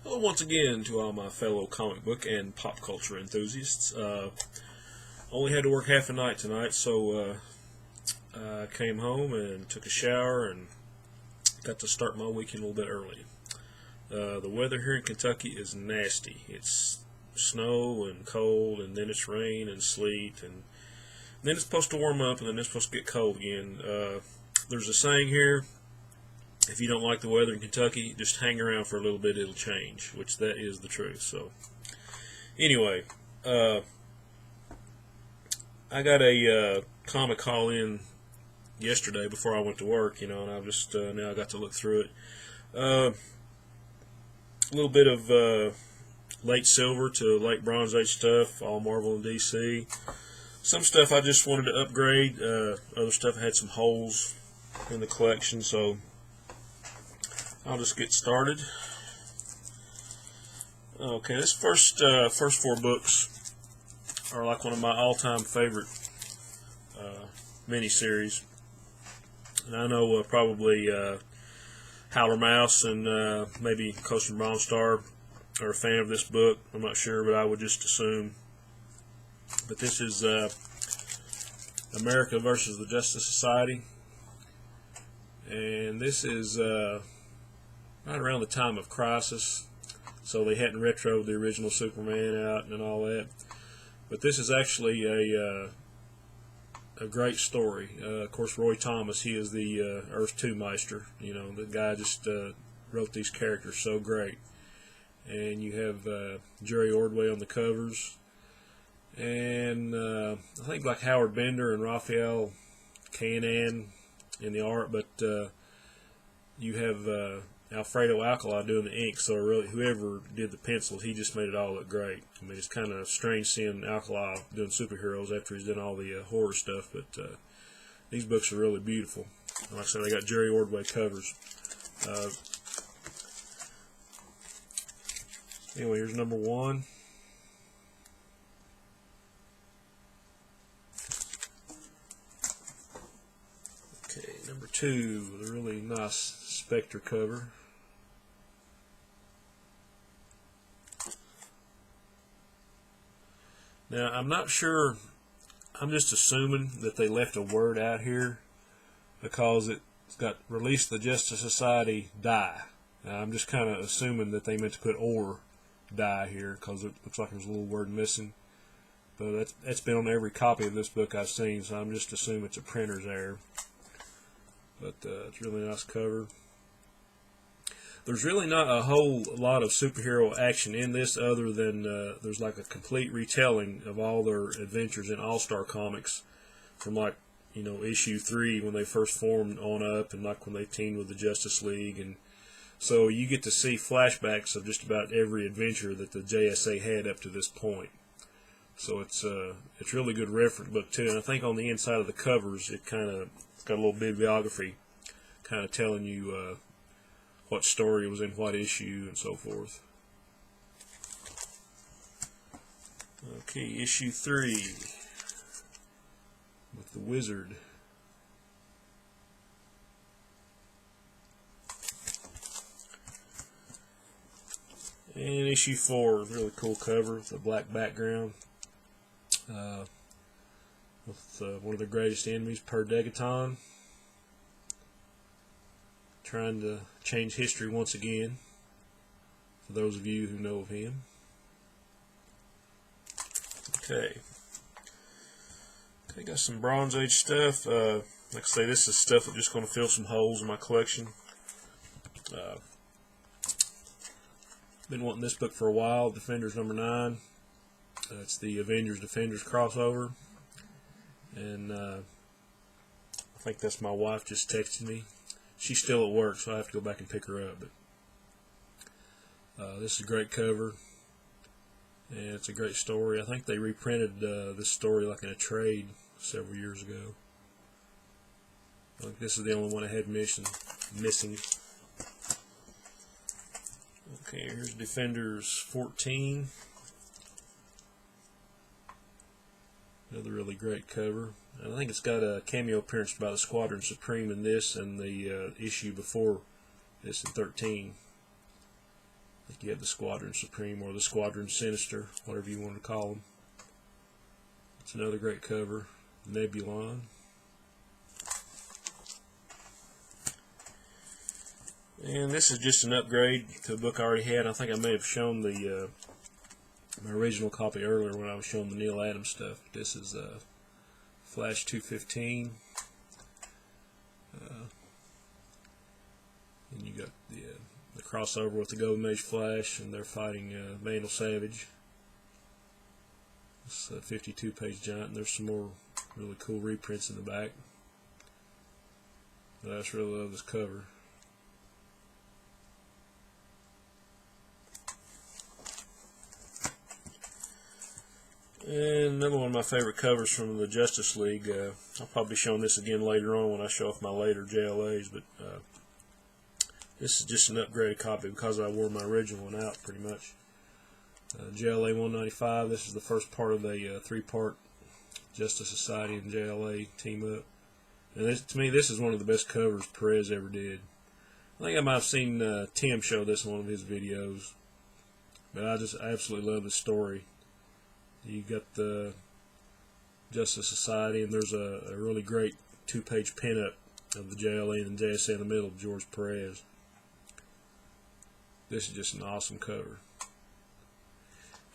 Hello once again to all my fellow comic book and pop culture enthusiasts. Only had to work half a night tonight, so I came home and took a shower and got to start my weekend a little bit early. The weather here in Kentucky is nasty. It's snow and cold, and then it's rain and sleet, and then it's supposed to warm up, and then it's supposed to get cold again. There's a saying here: if you don't like the weather in Kentucky, just hang around for a little bit, it'll change, which that is the truth. So, anyway, I got a comic call in yesterday before I went to work, and I've just now I got to look through it. A little bit of late silver to late Bronze Age stuff, all Marvel and DC. Some stuff I just wanted to upgrade. Other stuff had some holes in the collection, so I'll just get started. Okay, this first four books are like one of my all-time favorite miniseries. And I know probably Howler Mouse and maybe Coast and Brownstar are a fan of this book. I'm not sure, but I would just assume. But this is America versus the Justice Society. And this is right around the time of Crisis, so they hadn't retroed the original Superman out and all that. But this is actually a great story. Of course, Roy Thomas, he is the Earth 2 Meister. The guy just wrote these characters so great. And you have Jerry Ordway on the covers, and I think like Howard Bender and Raphael Canan in the art, but you have Alfredo Alcala doing the ink, so really whoever did the pencils, he just made it all look great. I mean, it's kind of strange seeing Alcala doing superheroes after he's done all the horror stuff, but these books are really beautiful. And like I said, they got Jerry Ordway covers. Anyway, here's number one. Okay, number two, with a really nice Spectre cover. Now, I'm not sure, I'm just assuming that they left a word out here because it's got Release the Justice Society die. Now, I'm just kind of assuming that they meant to put or die here because it looks like there's a little word missing. But that's been on every copy of this book I've seen, so I'm just assuming it's a printer's error. But it's a really nice cover. There's really not a whole lot of superhero action in this other than there's like a complete retelling of all their adventures in All-Star Comics from like, issue 3 when they first formed on up, and like when they teamed with the Justice League. And so you get to see flashbacks of just about every adventure that the JSA had up to this point. So it's really good reference book too. And I think on the inside of the covers it's got a little bibliography kind of telling you what story was in what issue and so forth. Okay, issue 3 with the Wizard. And issue 4 is a really cool cover with a black background with one of the greatest enemies, Per Degaton, trying to change history once again, for those of you who know of him. Okay, got some Bronze Age stuff. Like I say, this is stuff that's just going to fill some holes in my collection. Been wanting this book for a while, Defenders number 9. It's the Avengers Defenders crossover. And I think that's my wife just texted me. She's still at work, so I have to go back and pick her up. But this is a great cover, and it's a great story. I think they reprinted this story like in a trade several years ago. I think this is the only one I had missing. Okay, here's Defenders 14. Another really great cover. And I think it's got a cameo appearance by the Squadron Supreme in this and the issue before this in 13. I think you have the Squadron Supreme or the Squadron Sinister, whatever you want to call them. It's another great cover. Nebulon. And this is just an upgrade to a book I already had. I think I may have shown the my original copy earlier when I was showing the Neil Adams stuff. This is Flash 215. And you got the crossover with the Golden Age Flash, and they're fighting Vandal Savage. It's a 52-page giant, and there's some more really cool reprints in the back. But I just really love this cover. And another one of my favorite covers from the Justice League. I'll probably be showing this again later on when I show off my later JLAs, but this is just an upgraded copy because I wore my original one out pretty much. JLA 195, this is the first part of the three-part Justice Society and JLA team-up. And this, to me, this is one of the best covers Perez ever did. I think I might have seen Tim show this in one of his videos, but I absolutely love this story. You got the Justice Society, and there's a really great two-page pinup of the JLA and JSA in the middle of George Perez. This is just an awesome cover.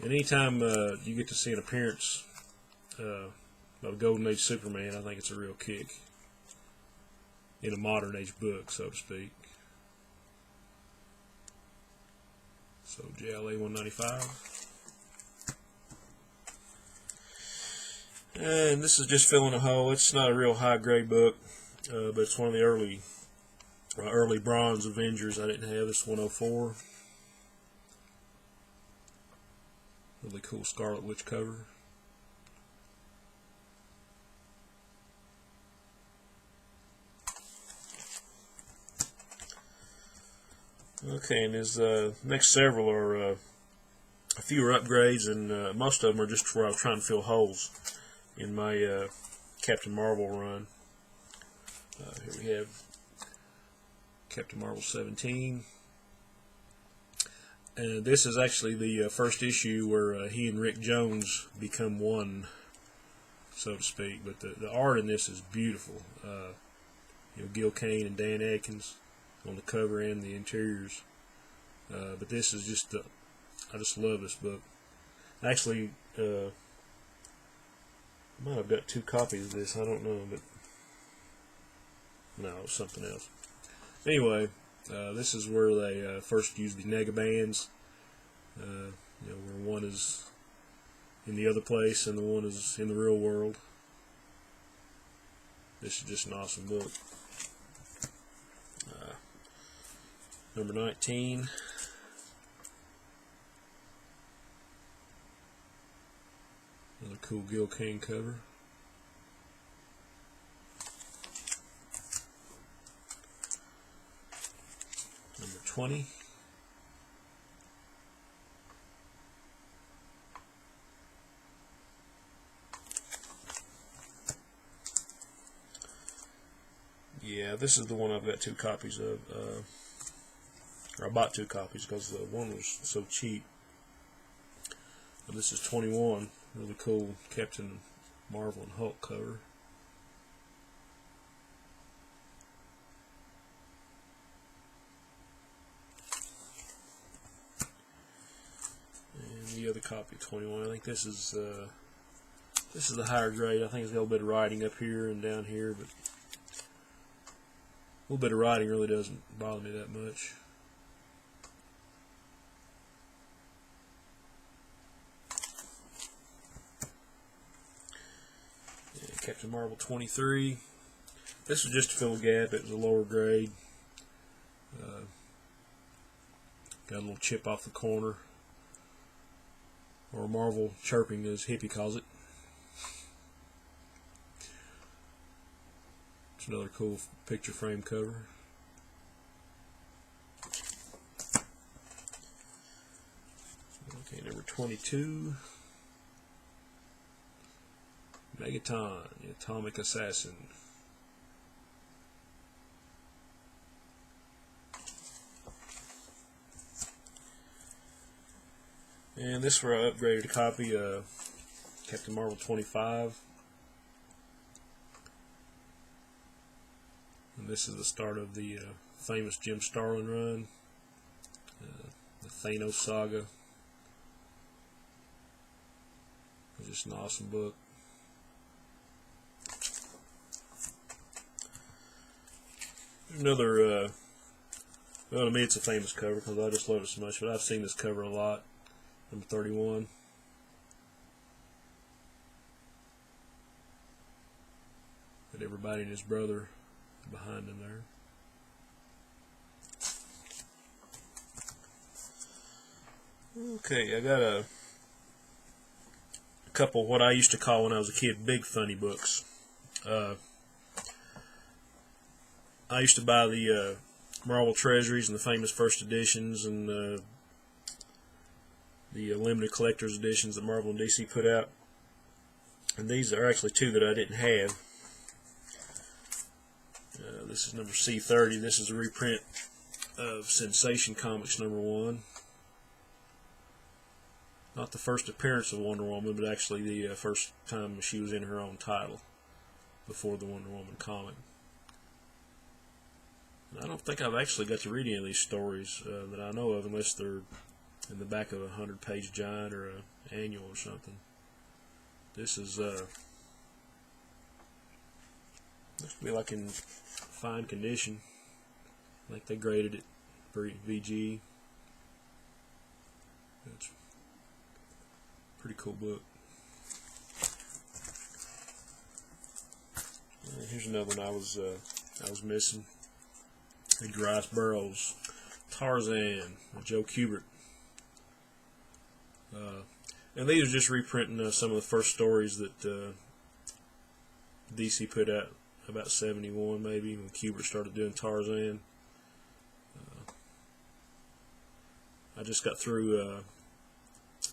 And anytime you get to see an appearance of a Golden Age Superman, I think it's a real kick in a modern age book, so to speak. So JLA 195. And this is just filling a hole. It's not a real high grade book, but it's one of the early bronze Avengers I didn't have. This 104. Really cool Scarlet Witch cover. Okay, and his next several are a fewer upgrades, and most of them are just where I was trying to fill holes in my Captain Marvel run. Here we have Captain Marvel 17. And this is actually the first issue where he and Rick Jones become one, so to speak. But the art in this is beautiful. You know, Gil Kane and Dan Adkins on the cover and the interiors. But this is just, I just love this book. Actually, I might have got 2 copies of this, I don't know, but no, it was something else. Anyway, this is where they first used the negabands, you know, where one is in the other place and the one is in the real world. This is just an awesome book. Number 19. Another cool Gil Kane cover. Number 20. Yeah, this is the one I've got 2 copies of. Or I bought 2 copies because the one was so cheap. But this is 21. Really cool Captain Marvel and Hulk cover. And the other copy, 21. I think this is the higher grade. I think it's got a little bit of writing up here and down here, but a little bit of writing really doesn't bother me that much. Captain Marvel 23. This was just to fill a gap. It was a lower grade. Got a little chip off the corner, or Marvel chirping as Hippie calls it. It's another cool picture frame cover. Okay, number 22. Megaton, the Atomic Assassin. And this is where I upgraded a copy of Captain Marvel 25. And this is the start of the famous Jim Starlin run, the Thanos saga. It's just an awesome book. There's another, well, to me it's a famous cover because I just love it so much, but I've seen this cover a lot. Number 31. Got everybody and his brother behind him there. Okay, I got a couple what I used to call when I was a kid big funny books. I used to buy the Marvel Treasuries and the famous first editions and the limited collector's editions that Marvel and DC put out. And these are actually two that I didn't have. This is number C30. This is a reprint of Sensation Comics number 1. Not the first appearance of Wonder Woman, but actually the first time she was in her own title before the Wonder Woman comic. And I don't think I've actually got to read any of these stories that I know of, unless they're in the back of a 100-page giant or an annual or something. This is looks to be like in fine condition. I think they graded it for VG. It's a pretty cool book. Here's another one I was missing. Edgar Rice Burroughs, Tarzan, Joe Kubert. And these are just reprinting some of the first stories that DC put out about 71 maybe, when Kubert started doing Tarzan. I just got through a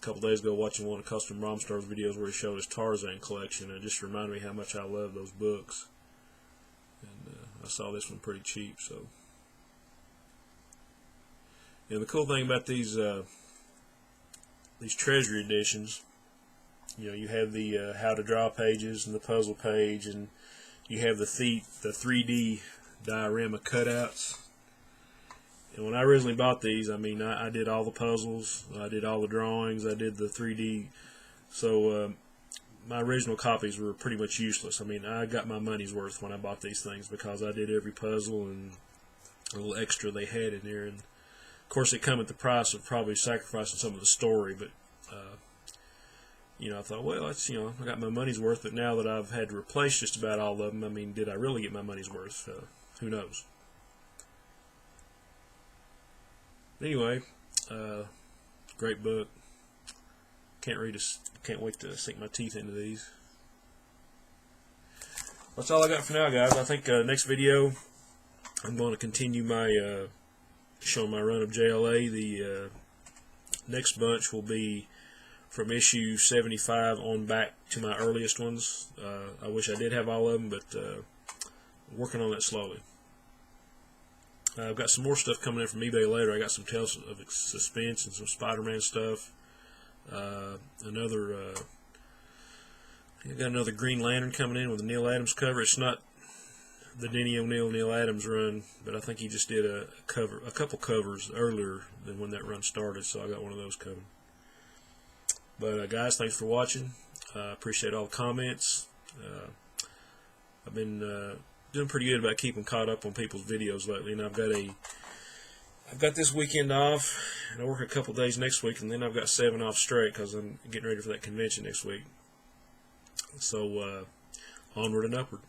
couple days ago watching one of Custom Romstar's videos where he showed his Tarzan collection, and it just reminded me how much I love those books. And I saw this one pretty cheap, so. And the cool thing about these Treasury editions, you know, you have the how to draw pages and the puzzle page, and you have the 3D diorama cutouts. And when I originally bought these, I mean, I did all the puzzles, I did all the drawings, I did the 3D. So my original copies were pretty much useless. I mean, I got my money's worth when I bought these things because I did every puzzle and a little extra they had in there. And of course, it come at the price of probably sacrificing some of the story, but you know, I thought, well, it's, you know, I got my money's worth. But now that I've had to replace just about all of them, I mean, did I really get my money's worth? Who knows? Anyway, great book. Can't wait to sink my teeth into these. That's all I got for now, guys. I think next video I'm going to continue my showing my run of JLA. The next bunch will be from issue 75 on back to my earliest ones. I wish I did have all of them, but working on that slowly. I've got some more stuff coming in from eBay later. I got some Tales of Suspense and some Spider-Man stuff. I got another Green Lantern coming in with a Neil Adams cover. It's not the Denny O'Neil Neil Adams run, but I think he just did a couple covers earlier than when that run started, so I got one of those coming. But guys, thanks for watching. Appreciate all the comments. I've been doing pretty good about keeping caught up on people's videos lately, and I've got this weekend off, and I work a couple days next week, and then I've got 7 off straight because I'm getting ready for that convention next week. So onward and upward.